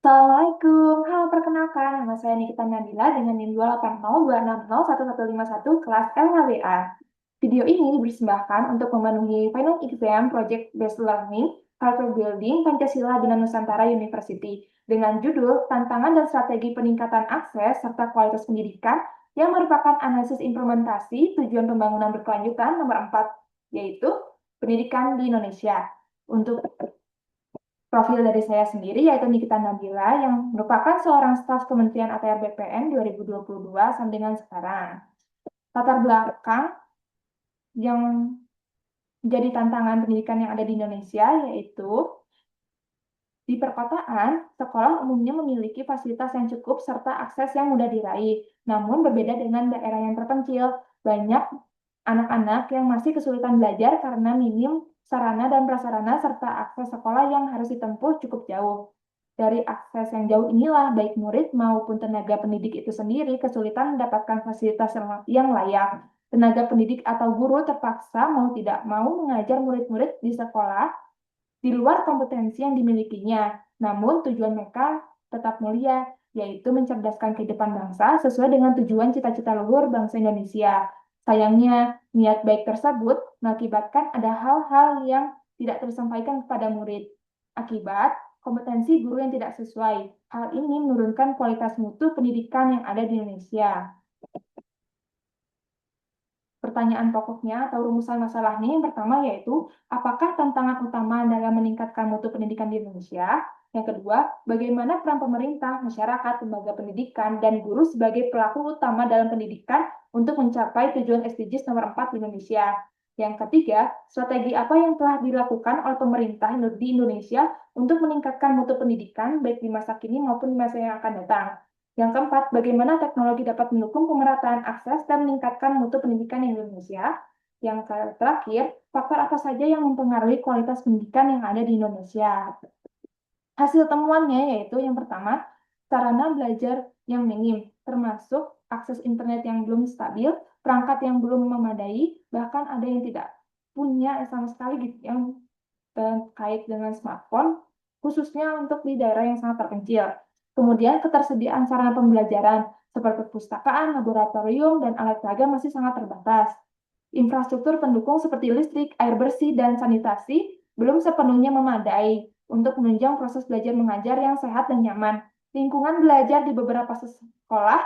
Assalamualaikum, halo perkenalkan, nama saya Nikita Nabila dengan NIM 28026011151 kelas LHBA. Video ini dipersembahkan untuk memenuhi Final Exam Project Based Learning Culture Building Pancasila Bina Nusantara University dengan judul Tantangan dan Strategi Peningkatan Akses serta Kualitas Pendidikan yang merupakan analisis implementasi tujuan pembangunan berkelanjutan nomor 4, yaitu pendidikan di Indonesia. Untuk profil dari saya sendiri yaitu Nikita Nabila yang merupakan seorang staf Kementerian ATR BPN 2022 sampai dengan sekarang. Latar belakang yang menjadi tantangan pendidikan yang ada di Indonesia yaitu di perkotaan, sekolah umumnya memiliki fasilitas yang cukup serta akses yang mudah diraih. Namun berbeda dengan daerah yang terpencil, banyak anak-anak yang masih kesulitan belajar karena minim sarana dan prasarana serta akses sekolah yang harus ditempuh cukup jauh. Dari akses yang jauh inilah, baik murid maupun tenaga pendidik itu sendiri kesulitan mendapatkan fasilitas yang layak. Tenaga pendidik atau guru terpaksa mau tidak mau mengajar murid-murid di sekolah di luar kompetensi yang dimilikinya. Namun tujuan mereka tetap mulia, yaitu mencerdaskan kehidupan bangsa sesuai dengan tujuan cita-cita luhur bangsa Indonesia. Sayangnya, niat baik tersebut mengakibatkan ada hal-hal yang tidak tersampaikan kepada murid. Akibat kompetensi guru yang tidak sesuai. Hal ini menurunkan kualitas mutu pendidikan yang ada di Indonesia. Pertanyaan pokoknya atau rumusan masalahnya yang pertama yaitu, apakah tantangan utama dalam meningkatkan mutu pendidikan di Indonesia? Yang kedua, bagaimana peran pemerintah, masyarakat, lembaga pendidikan, dan guru sebagai pelaku utama dalam pendidikan untuk mencapai tujuan SDGs nomor 4 di Indonesia? Yang ketiga, strategi apa yang telah dilakukan oleh pemerintah di Indonesia untuk meningkatkan mutu pendidikan baik di masa kini maupun di masa yang akan datang? Yang keempat, bagaimana teknologi dapat mendukung pemerataan akses dan meningkatkan mutu pendidikan di Indonesia? Yang terakhir, faktor apa saja yang mempengaruhi kualitas pendidikan yang ada di Indonesia? Hasil temuannya yaitu yang pertama, sarana belajar yang minim, termasuk akses internet yang belum stabil, perangkat yang belum memadai, bahkan ada yang tidak punya sama sekali gitu yang terkait dengan smartphone, khususnya untuk di daerah yang sangat terpencil. Kemudian ketersediaan sarana pembelajaran seperti perpustakaan, laboratorium, dan alat peraga masih sangat terbatas. Infrastruktur pendukung seperti listrik, air bersih, dan sanitasi belum sepenuhnya memadai untuk menunjang proses belajar mengajar yang sehat dan nyaman. Lingkungan belajar di beberapa sekolah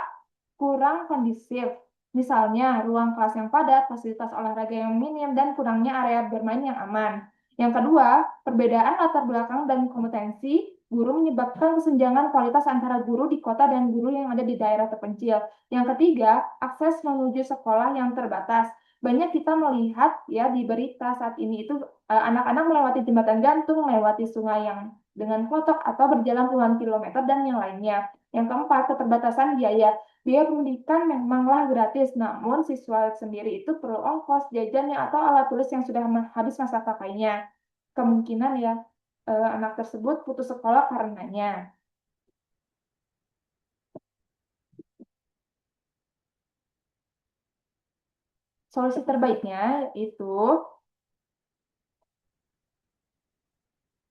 kurang kondisif. Misalnya, ruang kelas yang padat, fasilitas olahraga yang minim, dan kurangnya area bermain yang aman. Yang kedua, perbedaan latar belakang dan kompetensi guru menyebabkan kesenjangan kualitas antara guru di kota dan guru yang ada di daerah terpencil. Yang ketiga, akses menuju sekolah yang terbatas. Banyak kita melihat ya di berita saat ini itu anak-anak melewati jembatan gantung, melewati sungai yang dengan klotok atau berjalan puluhan kilometer dan yang lainnya. Yang keempat, keterbatasan biaya. Biaya pendidikan memanglah gratis, namun siswa sendiri itu perlu ongkos, jajannya, atau alat tulis yang sudah habis masa pakainya. Kemungkinan ya anak tersebut putus sekolah karenanya. Solusi terbaiknya itu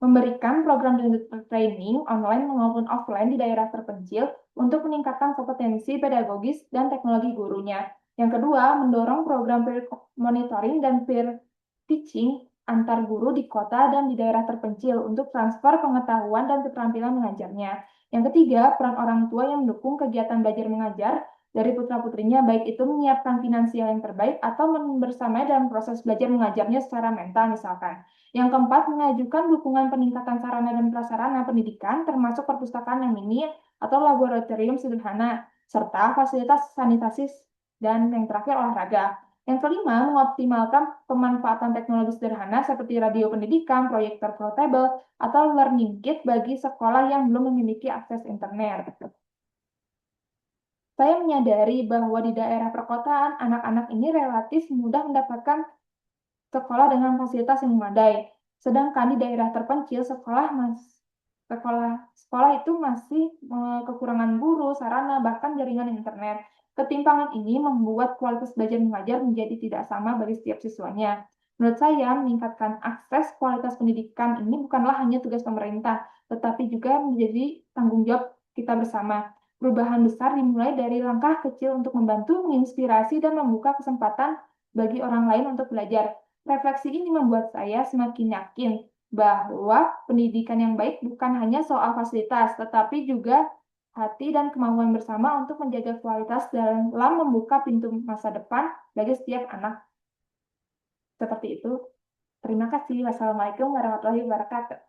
memberikan program training online maupun offline di daerah terpencil untuk meningkatkan kompetensi pedagogis dan teknologi gurunya. Yang kedua, mendorong program peer monitoring dan peer teaching antar guru di kota dan di daerah terpencil untuk transfer pengetahuan dan keterampilan mengajarnya. Yang ketiga, peran orang tua yang mendukung kegiatan belajar mengajar dari putra-putrinya, baik itu menyiapkan finansial yang terbaik atau bersamanya dalam proses belajar mengajarnya secara mental misalkan. Yang keempat, mengajukan dukungan peningkatan sarana dan prasarana pendidikan, termasuk perpustakaan yang mini atau laboratorium sederhana, serta fasilitas sanitasi dan yang terakhir olahraga. Yang kelima, mengoptimalkan pemanfaatan teknologi sederhana seperti radio pendidikan, proyektor portable, atau learning kit bagi sekolah yang belum memiliki akses internet. Saya menyadari bahwa di daerah perkotaan, anak-anak ini relatif mudah mendapatkan sekolah dengan fasilitas yang memadai. Sedangkan di daerah terpencil, sekolah itu masih kekurangan guru, sarana, bahkan jaringan internet. Ketimpangan ini membuat kualitas belajar mengajar menjadi tidak sama bagi setiap siswanya. Menurut saya, meningkatkan akses kualitas pendidikan ini bukanlah hanya tugas pemerintah, tetapi juga menjadi tanggung jawab kita bersama. Perubahan besar dimulai dari langkah kecil untuk membantu, menginspirasi, dan membuka kesempatan bagi orang lain untuk belajar. Refleksi ini membuat saya semakin yakin bahwa pendidikan yang baik bukan hanya soal fasilitas, tetapi juga hati dan kemauan bersama untuk menjaga kualitas dalam membuka pintu masa depan bagi setiap anak. Seperti itu. Terima kasih. Wassalamualaikum warahmatullahi wabarakatuh.